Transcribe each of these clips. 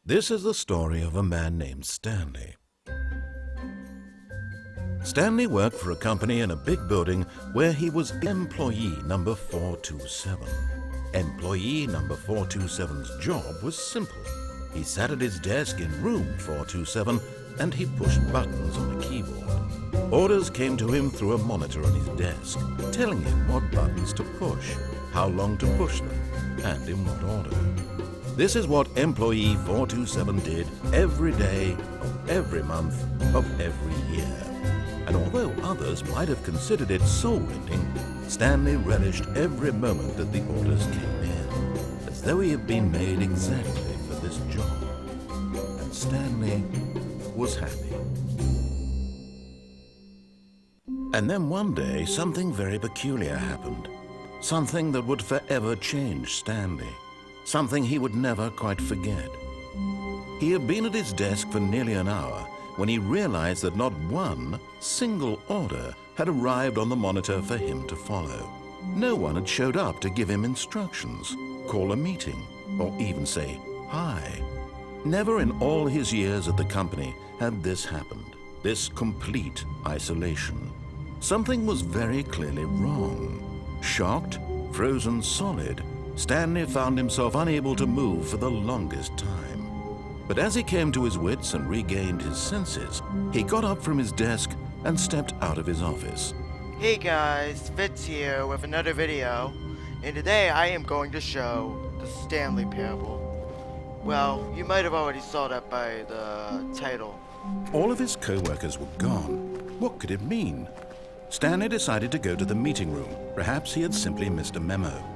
This is the story of a man named Stanley. Stanley worked for a company in a big building where he was employee number 427. Employee number 427's job was simple. He sat at his desk in room 427 and he pushed buttons on a keyboard. Orders came to him through a monitor on his desk, telling him what buttons to push, how long to push them, and in what order. This is what employee 427 did every day of every month of every year. And although others might have considered it soul-rending, Stanley relished every moment that the orders came in, as though he had been made exactly for this job. And Stanley was happy. And then one day, something very peculiar happened. Something that would forever change Stanley. Something he would never quite forget. He had been at his desk for nearly an hour when he realized that not one single order had arrived on the monitor for him to follow. No one had showed up to give him instructions, call a meeting, or even say hi. Never in all his years at the company had this happened, this complete isolation. Something was very clearly wrong. Shocked, frozen solid, Stanley found himself unable to move for the longest time. But as he came to his wits and regained his senses, he got up from his desk and stepped out of his office. Hey guys, Fitz here with another video, and today I am going to show the Stanley parable. Well, you might have already saw that by the title. All of his co-workers were gone. What could it mean? Stanley decided to go to the meeting room. Perhaps he had simply missed a memo.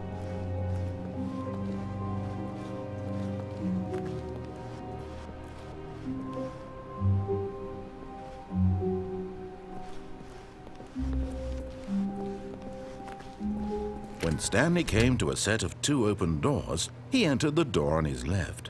When Stanley came to a set of 2 open doors, he entered the door on his left.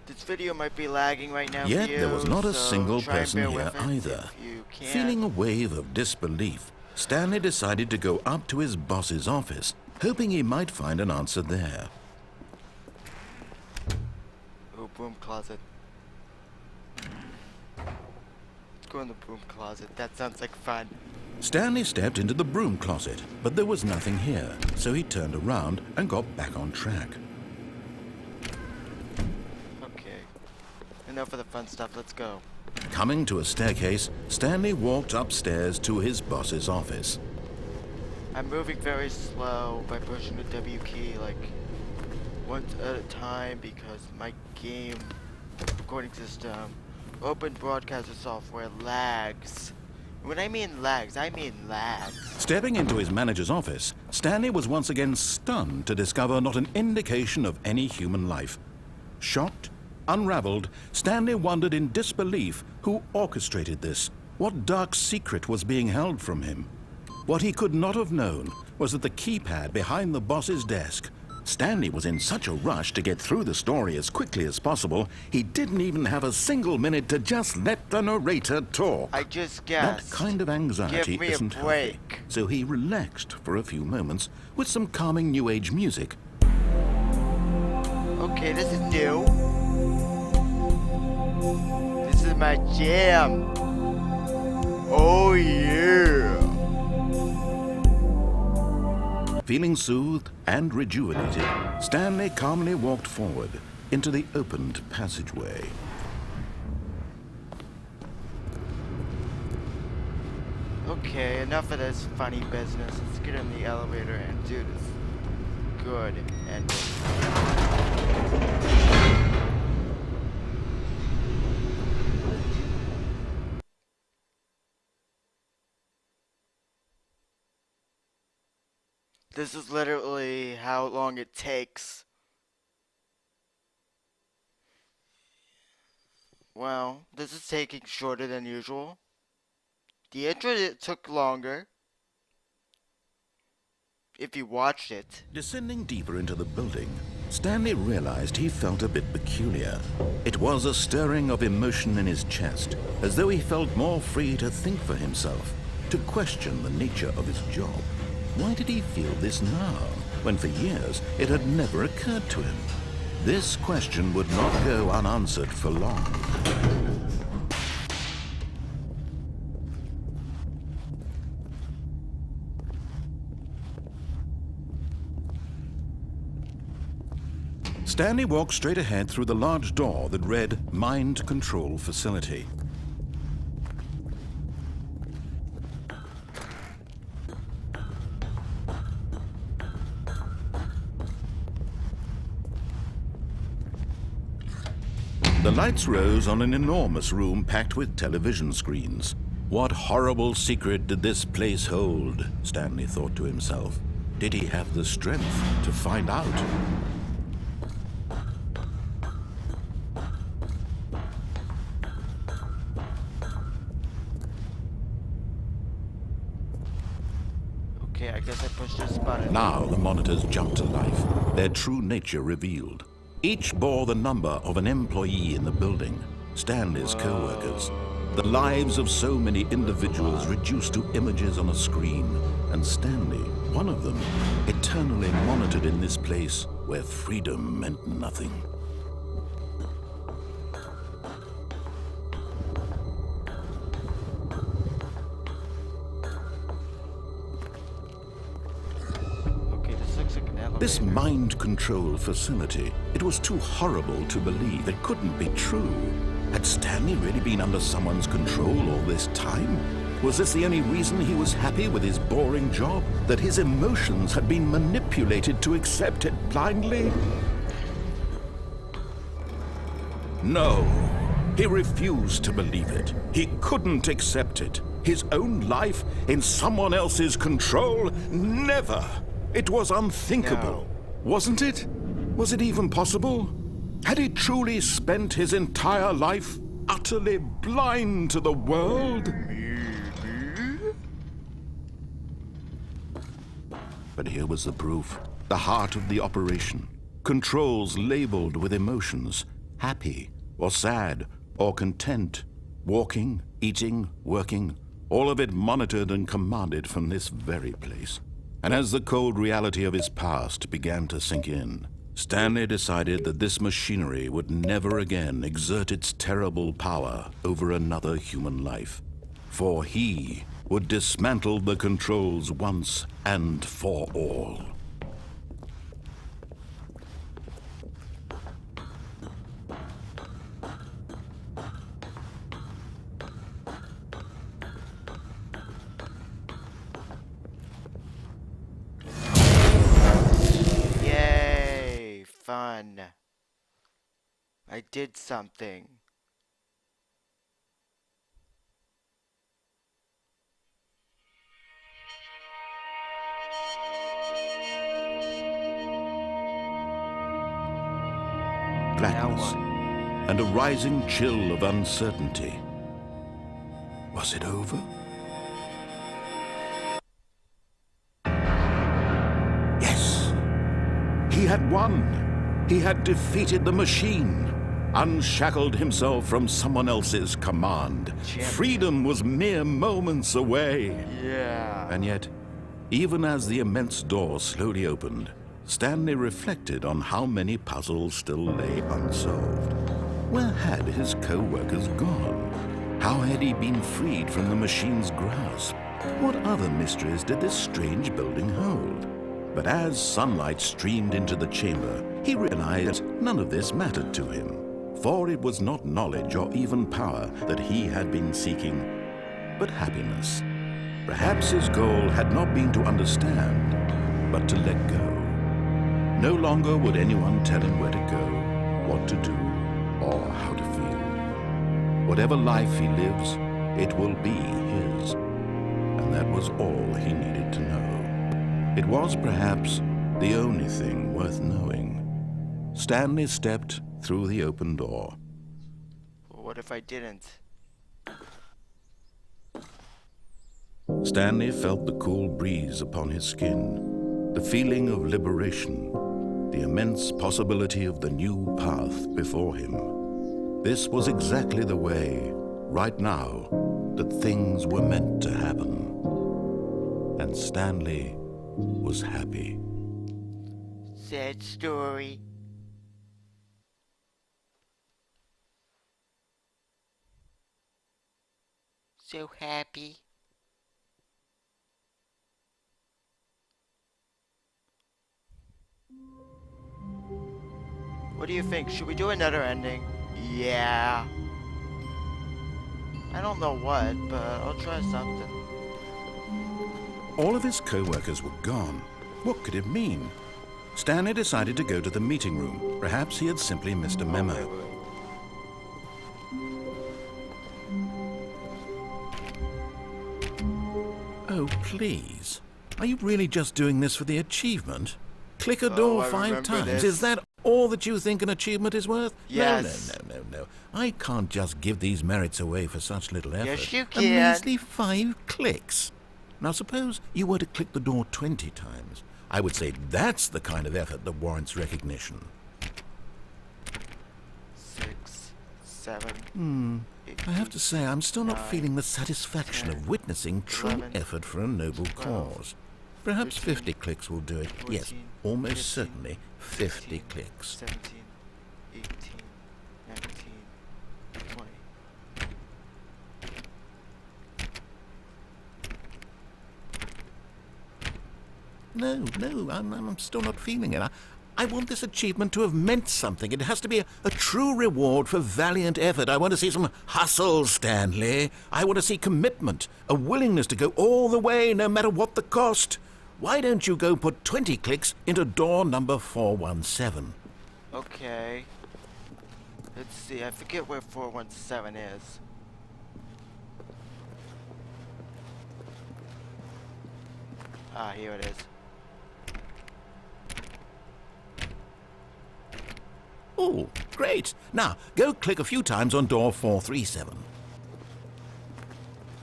This video might be lagging right now. Yet for you, there was not a so single try and person bear here with it either. if you can. Feeling a wave of disbelief, Stanley decided to go up to his boss's office, hoping he might find an answer there. Oh, broom closet. Let's go in the broom closet. That sounds like fun. Stanley stepped into the broom closet, but there was nothing here, so he turned around and got back on track. Okay. Enough of the fun stuff. Let's go. Coming to a staircase, Stanley walked upstairs to his boss's office. I'm moving very slow by pushing the W key like once at a time because my game recording system, open broadcaster software lags. When I mean lags, I mean lags. Stepping into his manager's office, Stanley was once again stunned to discover not an indication of any human life. Shocked, unraveled, Stanley wondered in disbelief who orchestrated this, what dark secret was being held from him. What he could not have known was that the keypad behind the boss's desk. Stanley was in such a rush to get through the story as quickly as possible, he didn't even have a single minute to just let the narrator talk. I just guessed. That kind of anxiety Give me isn't a healthy. break. So he relaxed for a few moments with some calming New Age music. Okay, this is new. This is my jam. Oh yeah. Feeling soothed and rejuvenated, Stanley calmly walked forward into the opened passageway. Okay, enough of this funny business. Let's get in the elevator and do this good ending. This is literally how long it takes. Well, this is taking shorter than usual. The intro took longer. If you watched it. Descending deeper into the building, Stanley realized he felt a bit peculiar. It was a stirring of emotion in his chest, as though he felt more free to think for himself. to question the nature of his job. Why did he feel this now, when for years it had never occurred to him? This question would not go unanswered for long. Stanley walked straight ahead through the large door that read Mind Control Facility. The lights rose on an enormous room packed with television screens. What horrible secret did this place hold? Stanley thought to himself. Did he have the strength to find out? Okay, I guess I pushed this button. Now the monitors jumped to life, their true nature revealed. Each bore the number of an employee in the building, Stanley's co-workers. The lives of so many individuals reduced to images on a screen, and Stanley, one of them, eternally monitored in this place where freedom meant nothing. This mind control facility, it was too horrible to believe. It couldn't be true. Had Stanley really been under someone's control all this time? Was this the only reason he was happy with his boring job? That his emotions had been manipulated to accept it blindly? No, he refused to believe it. He couldn't accept it. His own life in someone else's control? Never! It was unthinkable, No. wasn't it? Was it even possible? Had he truly spent his entire life utterly blind to the world? But here was the proof, the heart of the operation. Controls labeled with emotions, happy or sad or content, walking, eating, working, all of it monitored and commanded from this very place. And as the cold reality of his past began to sink in, Stanley decided that this machinery would never again exert its terrible power over another human life. For he would dismantle the controls once and for all. Fun. I did something. Blackness and a rising chill of uncertainty. Was it over? Yes! He had won! He had defeated the machine, unshackled himself from someone else's command. Champion. Freedom was mere moments away. Yeah. And yet, even as the immense door slowly opened, Stanley reflected on how many puzzles still lay unsolved. Where had his co-workers gone? How had he been freed from the machine's grasp? What other mysteries did this strange building hold? But as sunlight streamed into the chamber, he realized none of this mattered to him, for it was not knowledge or even power that he had been seeking, but happiness. Perhaps his goal had not been to understand, but to let go. No longer would anyone tell him where to go, what to do, or how to feel. Whatever life he lives, it will be his. And that was all he needed to know. It was perhaps the only thing worth knowing. Stanley stepped through the open door. What if I didn't? Stanley felt the cool breeze upon his skin, the feeling of liberation, the immense possibility of the new path before him. This was exactly the way, right now, that things were meant to happen. and Stanley was happy. Sad story. So happy. What do you think? Should we do another ending? Yeah. I don't know what, but I'll try something. All of his co-workers were gone. What could it mean? Stanley decided to go to the meeting room. Perhaps he had simply missed a memo. Wait. Oh, please. Are you really just doing this for the achievement? Click a door I 5 remember times. this. Is that all that you think an achievement is worth? Yes. No. I can't just give these merits away for such little effort. Yes, you A can. measly 5 clicks. Now, suppose you were to click the door 20 times. I would say that's the kind of effort that warrants recognition. 6, 7. I have to say, I'm still not 9, feeling the satisfaction 10, of witnessing true 11, effort for a noble 12, cause. Perhaps 13, 50 clicks will do it. Yes, 14, almost 15, certainly 50 16, clicks. 17, 18, 19, 20. No, I'm still not feeling it. I want this achievement to have meant something. It has to be a true reward for valiant effort. I want to see some hustle, Stanley. I want to see commitment, a willingness to go all the way, no matter what the cost. Why don't you go put 20 clicks into door number 417? Okay. Let's see, I forget where 417 is. Ah, here it is. Oh, great. Now, go click a few times on door 437.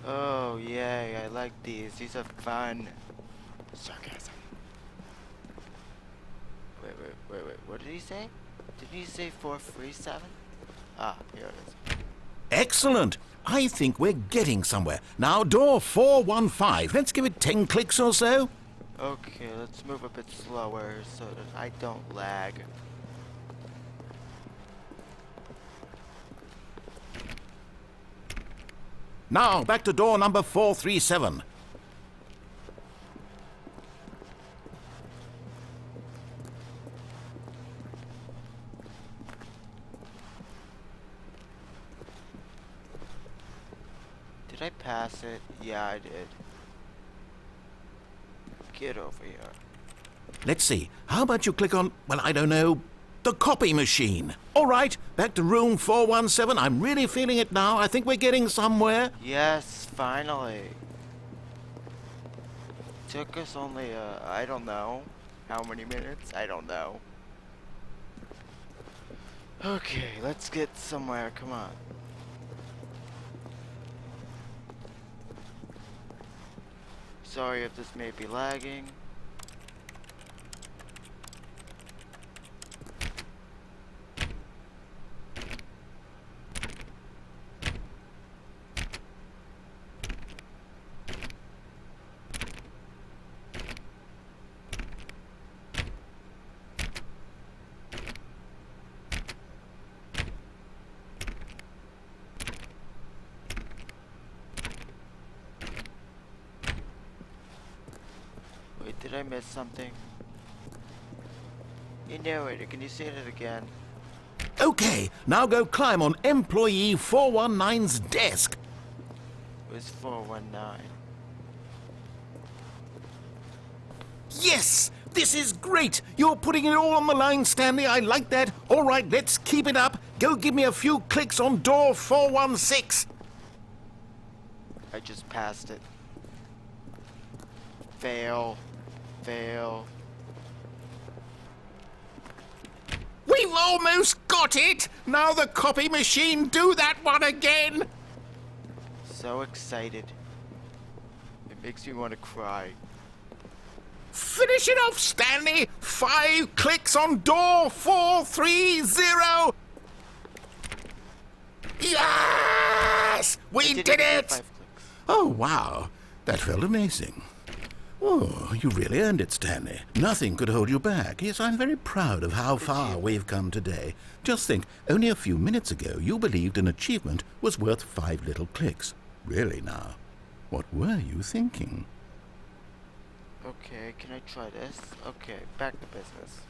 Oh, yay, I like these. These are fun. Sarcasm. Wait. What did he say? Did he say 437? Ah, here it is. Excellent. I think we're getting somewhere. Now, door 415. Let's give it 10 clicks or so. Okay, let's move a bit slower so that I don't lag. Now, back to door number 437. Did I pass it? Yeah, I did. Get over here. Let's see. How about you click on, well, I don't know, the copy machine. All right, back to room 417. I'm really feeling it now. I think we're getting somewhere. Yes, finally. Took us only, I don't know. How many minutes? I don't know. Okay, let's get somewhere. Come on. Sorry if this may be lagging. Wait, did I miss something? You narrator, can you say that again? Okay, now go climb on employee 419's desk. Where's 419? Yes! This is great! You're putting it all on the line, Stanley. I like that. All right, let's keep it up. Go give me a few clicks on door 416. I just passed it. Fail. Fail. We've almost got it! Now the copy machine, do that one again! So excited. It makes me want to cry. Finish it off, Stanley! 5 clicks on door 430! Yes! We did Didn't get it! 5 clicks. Oh, wow. That felt amazing. Oh, you really earned it, Stanley. Nothing could hold you back. Yes, I'm very proud of how far we've come today. Just think, only a few minutes ago you believed an achievement was worth 5 little clicks. Really now, what were you thinking? Okay, can I try this? Okay, back to business.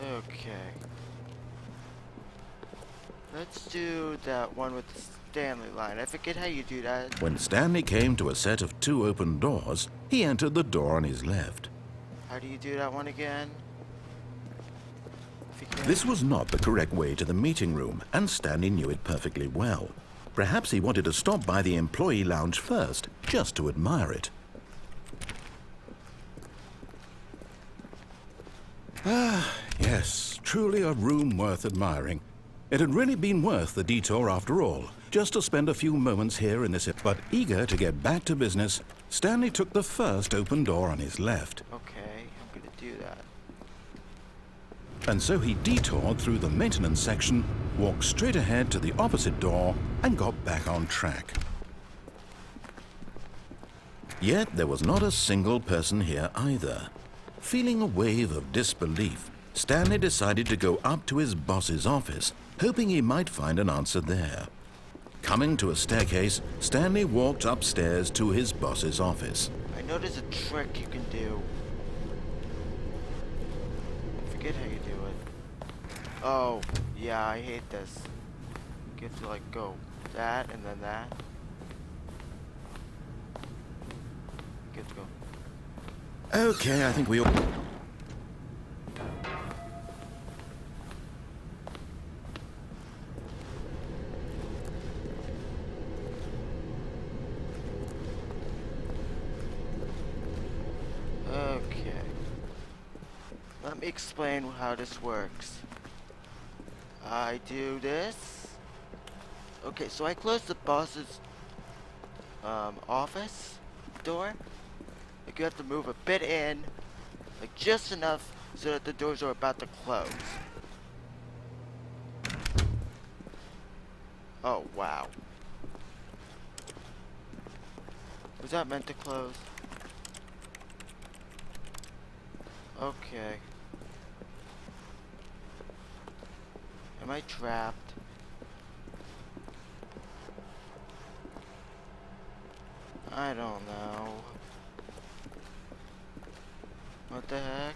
Okay. Let's do that one with the Stanley line. I forget how you do that. When Stanley came to a set of 2 open doors, he entered the door on his left. How do you do that one again? This was not the correct way to the meeting room, and Stanley knew it perfectly well. Perhaps he wanted to stop by the employee lounge first, just to admire it. Ah, yes, truly a room worth admiring. It had really been worth the detour after all, just to spend a few moments here in this. But eager to get back to business, Stanley took the first open door on his left. Okay, I'm gonna do that. And so he detoured through the maintenance section, walked straight ahead to the opposite door, and got back on track. Yet there was not a single person here either. Feeling a wave of disbelief, Stanley decided to go up to his boss's office, hoping he might find an answer there. Coming to a staircase, Stanley walked upstairs to his boss's office. I know there's a trick you can do. Forget how you do it. Oh, yeah, I hate this. You have to like go that and then that. Get to go. Okay, I think we all... Okay. Let me explain how this works. I do this. Okay, so I close the boss's office door. Like you have to move a bit in, like just enough so that the doors are about to close. Oh, wow. Was that meant to close? Okay. Am I trapped? I don't know. What the heck?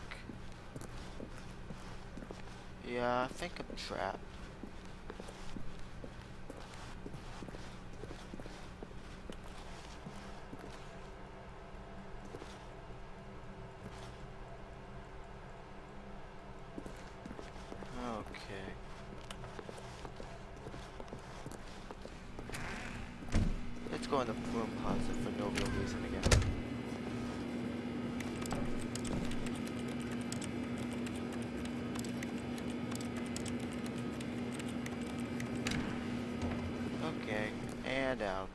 Yeah, I think I'm trapped. Okay. Let's go in the broom closet for no real reason again. Okay, and out.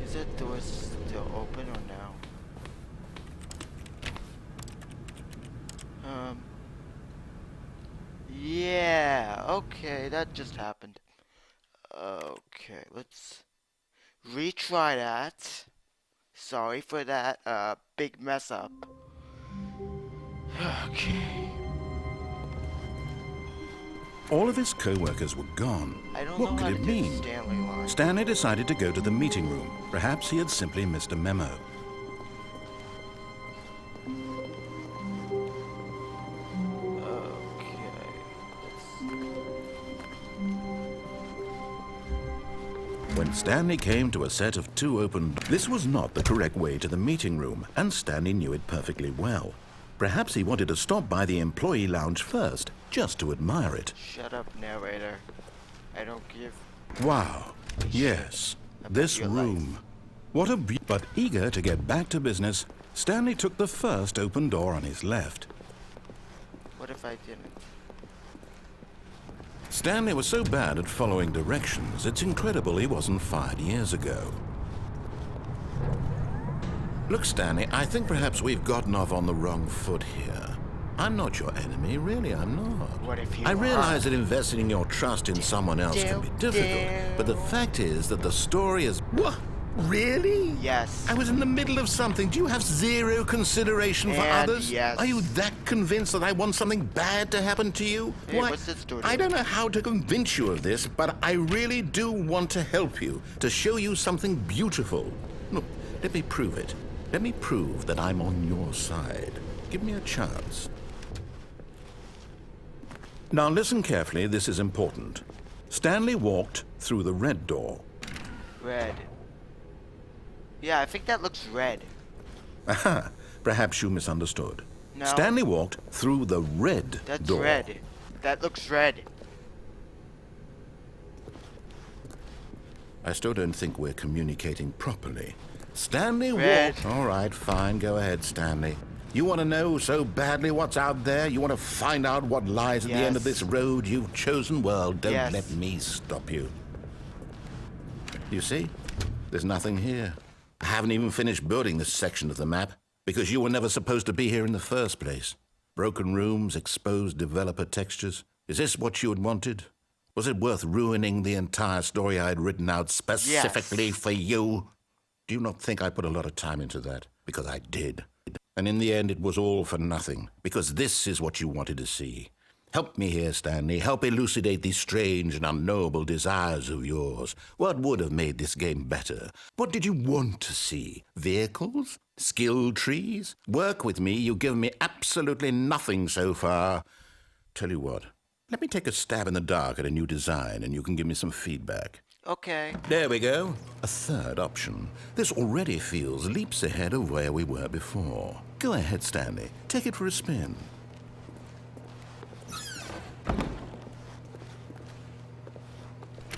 Is that door still open or no? Yeah, okay, that just happened. Okay, let's retry that. Sorry for that, big mess up. Okay. All of his co-workers were gone. I don't What know could how to it do the mean? Stanley line. Stanley decided to go to the meeting room. Perhaps he had simply missed a memo. When Stanley came to a set of 2 open... This was not the correct way to the meeting room, and Stanley knew it perfectly well. Perhaps he wanted to stop by the employee lounge first, just to admire it. Shut up, narrator. I don't give... Wow. Yes. This room. What a But eager to get back to business, Stanley took the first open door on his left. What if I didn't? Stanley was so bad at following directions, it's incredible he wasn't fired years ago. Look, Stanley, I think perhaps we've gotten off on the wrong foot here. I'm not your enemy, really, I'm not. What if you I are? realize that investing your trust in someone else can be difficult, but the fact is that the story is... What? Really? Yes. I was in the middle of something. Do you have zero consideration for And others? yes. Are you that convinced that I want something bad to happen to you? Hey, Why, what's this story? I don't know how to convince you of this, but I really do want to help you, to show you something beautiful. Look, let me prove it. Let me prove that I'm on your side. Give me a chance. Now listen carefully, this is important. Stanley walked through the red door. Red. Yeah, I think that looks red. Aha, perhaps you misunderstood. No. Stanley walked through the red That's door. red. That looks red. I still don't think we're communicating properly. Stanley Red. walked... All right, fine, go ahead, Stanley. You want to know so badly what's out there? You want to find out what lies at the end of Yes. this road you've chosen? Well, don't Yes. let me stop you. You see? There's nothing here. I haven't even finished building this section of the map because you were never supposed to be here in the first place. Broken rooms, exposed developer textures. Is this what you had wanted? Was it worth ruining the entire story I had written out specifically Yes. for you? Do you not think I put a lot of time into that? Because I did. And in the end, it was all for nothing. Because this is what you wanted to see. Help me here, Stanley. Help elucidate these strange and unknowable desires of yours. What would have made this game better? What did you want to see? Vehicles? Skill trees? Work with me. You've given me absolutely nothing so far. Tell you what. Let me take a stab in the dark at a new design, and you can give me some feedback. Okay. There we go. A third option. This already feels leaps ahead of where we were before. Go ahead, Stanley. Take it for a spin.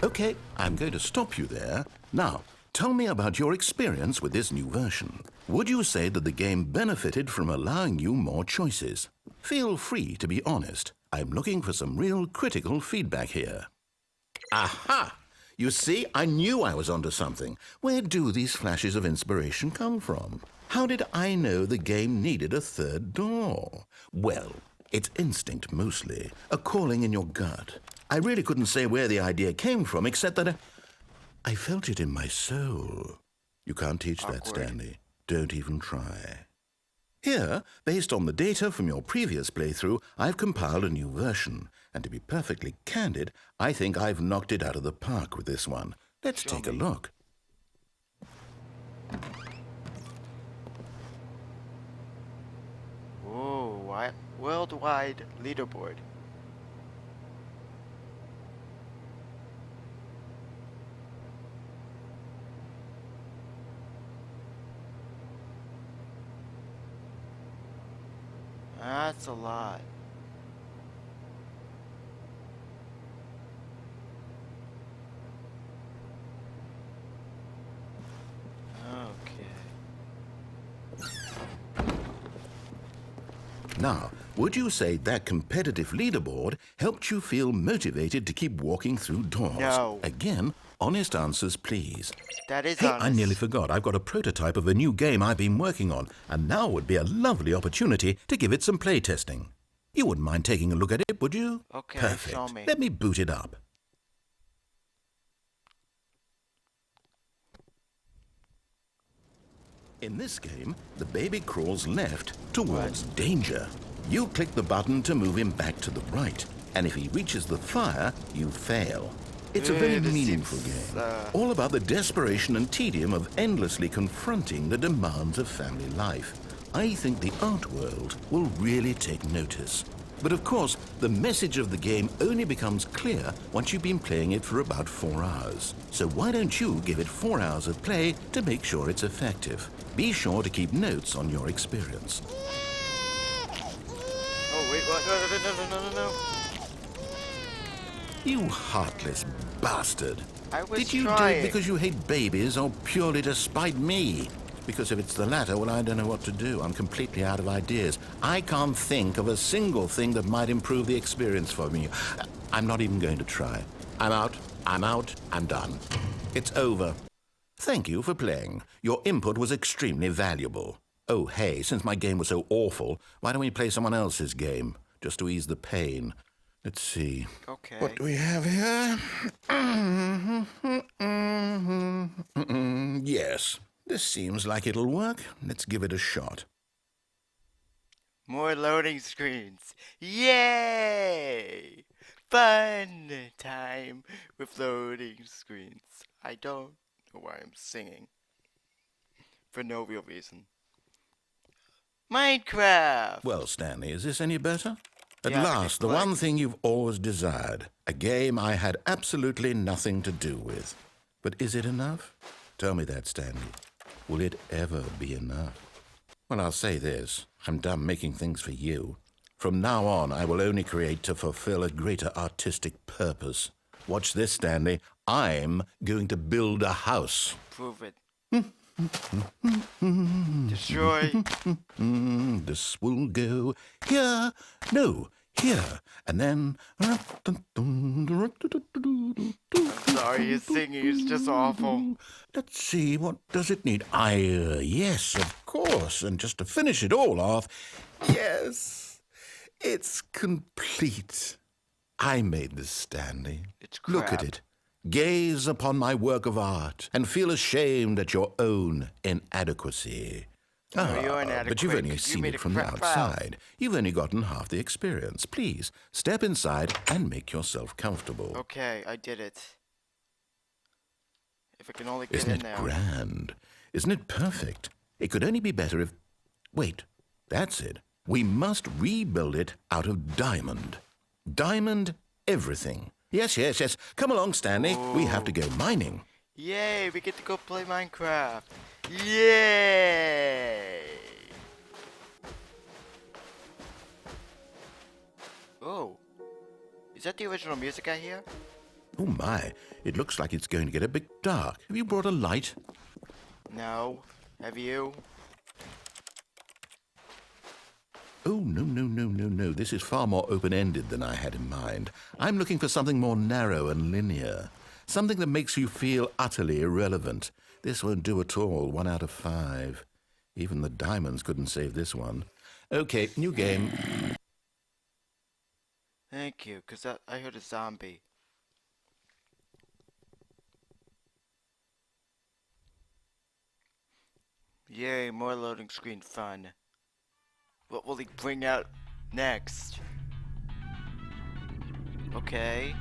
Okay, I'm going to stop you there. Now, tell me about your experience with this new version. Would you say that the game benefited from allowing you more choices? Feel free to be honest. I'm looking for some real critical feedback here. Aha! You see, I knew I was onto something. Where do these flashes of inspiration come from? How did I know the game needed a third door? Well, it's instinct mostly, a calling in your gut. I really couldn't say where the idea came from, except that I felt it in my soul. You can't teach that, Awkward. Stanley. Don't even try. Here, based on the data from your previous playthrough, I've compiled a new version. And to be perfectly candid, I think I've knocked it out of the park with this one. Let's Show take a me. look. Whoa, what? Worldwide leaderboard. That's a lot. Okay. Now, would you say that competitive leaderboard helped you feel motivated to keep walking through doors? No. Again, honest answers, please. That is Hey, honest. I nearly forgot. I've got a prototype of a new game I've been working on, and now would be a lovely opportunity to give it some playtesting. You wouldn't mind taking a look at it, would you? Okay, Perfect. show me. Let me boot it up. In this game, the baby crawls left towards danger. You click the button to move him back to the right, and if he reaches the fire, you fail. It's a very This meaningful seems, game, all about the desperation and tedium of endlessly confronting the demands of family life. I think the art world will really take notice. But of course, the message of the game only becomes clear once you've been playing it for about 4 hours. So why don't you give it 4 hours of play to make sure it's effective? Be sure to keep notes on your experience. Oh, wait, what? No. You heartless bastard. I was Did you do trying. it because you hate babies or purely to spite me? Because if it's the latter, well, I don't know what to do. I'm completely out of ideas. I can't think of a single thing that might improve the experience for me. I'm not even going to try. I'm out, I'm done. It's over. Thank you for playing. Your input was extremely valuable. Oh, hey, since my game was so awful, why don't we play someone else's game, just to ease the pain? Let's see. Okay. What do we have here? Yes, this seems like it'll work. Let's give it a shot. More loading screens. Yay! Fun time with loading screens. I don't know why I'm singing. For no real reason. Minecraft! Well, Stanley, is this any better? At Yeah, last, the click. one thing you've always desired. A game I had absolutely nothing to do with. But is it enough? Tell me that, Stanley. Will it ever be enough? Well, I'll say this. I'm done making things for you. From now on, I will only create to fulfill a greater artistic purpose. Watch this, Stanley. I'm going to build a house. Prove it. Destroy. This will go here. No, here. And then... I'm sorry, his singing is just awful. Let's see, what does it need? Yes, of course. And just to finish it all off, yes, it's complete. I made this, Stanley. It's crap. Look at it. Gaze upon my work of art and feel ashamed at your own inadequacy. you're inadequate But you've only 'cause you seen made it a from the crap file. outside. You've only gotten half the experience. Please, step inside and make yourself comfortable. Okay, I did it. If I can only get Isn't in it there. grand? Isn't it perfect? It could only be better if... Wait, that's it. We must rebuild it out of diamond. Diamond everything. Yes, yes, yes. Come along, Stanley. We have to go mining. Yay, we get to go play Minecraft. Yay! Oh. Is that the original music I hear? Oh, my. It looks like it's going to get a bit dark. Have you brought a light? No. Have you? Oh, no. This is far more open-ended than I had in mind. I'm looking for something more narrow and linear. Something that makes you feel utterly irrelevant. This won't do at all. 1 out of 5. Even the diamonds couldn't save this one. Okay, new game. Thank you, because I heard a zombie. Yay, more loading screen fun. What will he bring out next? Okay.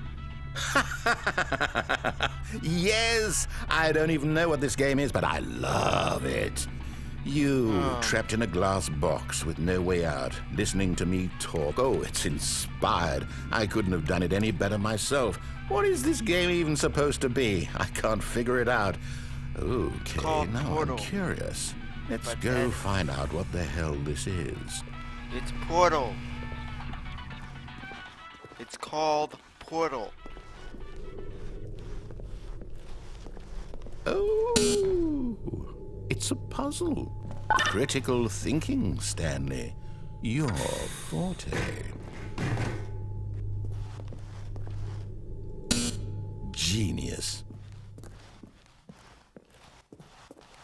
Yes! I don't even know what this game is, but I love it. You, trapped in a glass box with no way out, listening to me talk. Oh, it's inspired. I couldn't have done it any better myself. What is this game even supposed to be? I can't figure it out. Okay, called now Portal. I'm curious. Let's But go then- find out what the hell this is. It's Portal. It's called Portal. Oh, it's a puzzle. Critical thinking, Stanley. Your forte. Genius.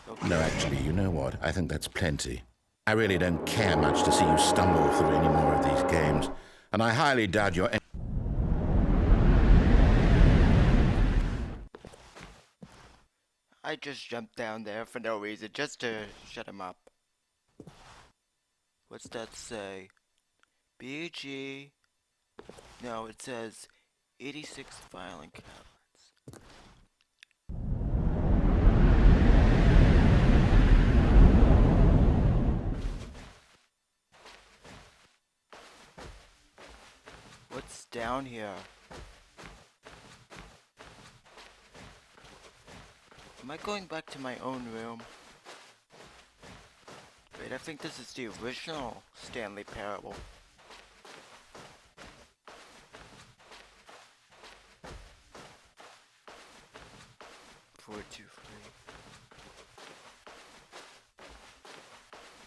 Okay. No, actually, you know what? I think that's plenty. I really don't care much to see you stumble through any more of these games. And I highly doubt you're... I just jumped down there for no reason, just to shut him up. What's that say? BG. No, it says 86 filing cabinets. What's down here? Am I going back to my own room? Wait, I think this is the original Stanley Parable. Four, two, three.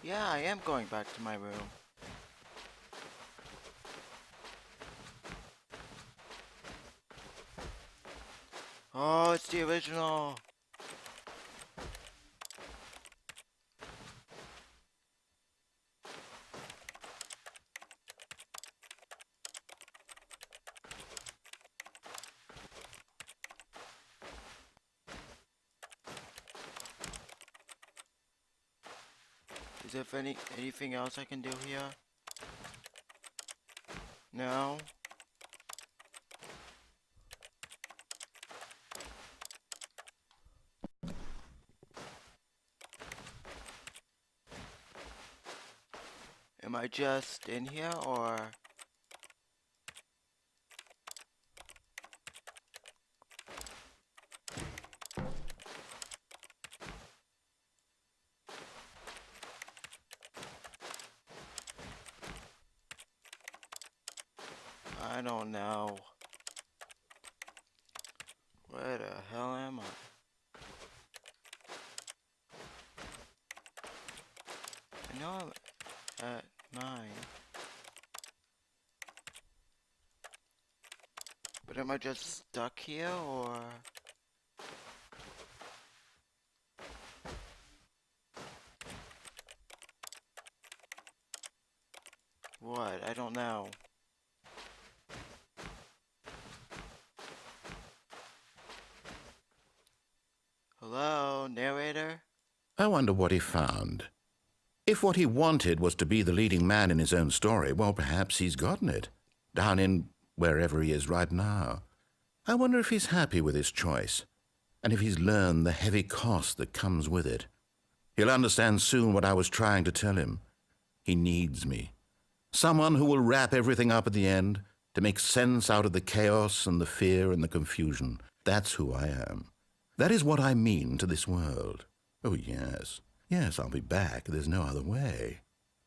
Yeah, I am going back to my room. Oh, it's the original. Is there anything else I can do here? No? Am I just in here, or? I don't know. Where the hell am I? I know I'm at mine. But am I just stuck here, or? What? I don't know. Hello, narrator? I wonder what he found. If what he wanted was to be the leading man in his own story, well, perhaps he's gotten it, down in wherever he is right now. I wonder if he's happy with his choice, and if he's learned the heavy cost that comes with it. He'll understand soon what I was trying to tell him. He needs me. Someone who will wrap everything up at the end, to make sense out of the chaos and the fear and the confusion. That's who I am. That is what I mean to this world. Oh, yes. Yes, I'll be back. There's no other way.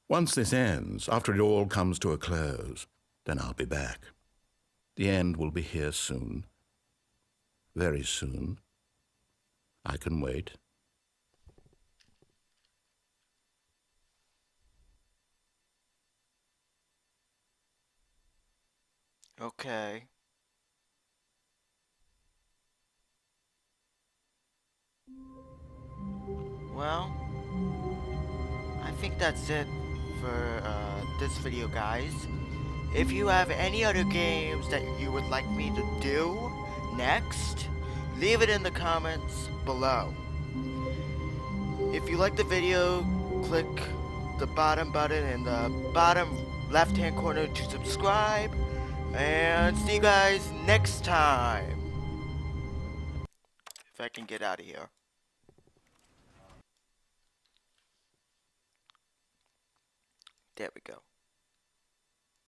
Once this ends, after it all comes to a close, then I'll be back. The end will be here soon. Very soon. I can wait. Okay. Well, I think that's it for this video, guys. If you have any other games that you would like me to do next, leave it in the comments below. If you like the video, click the bottom button in the bottom left-hand corner to subscribe. And see you guys next time. If I can get out of here. There we go.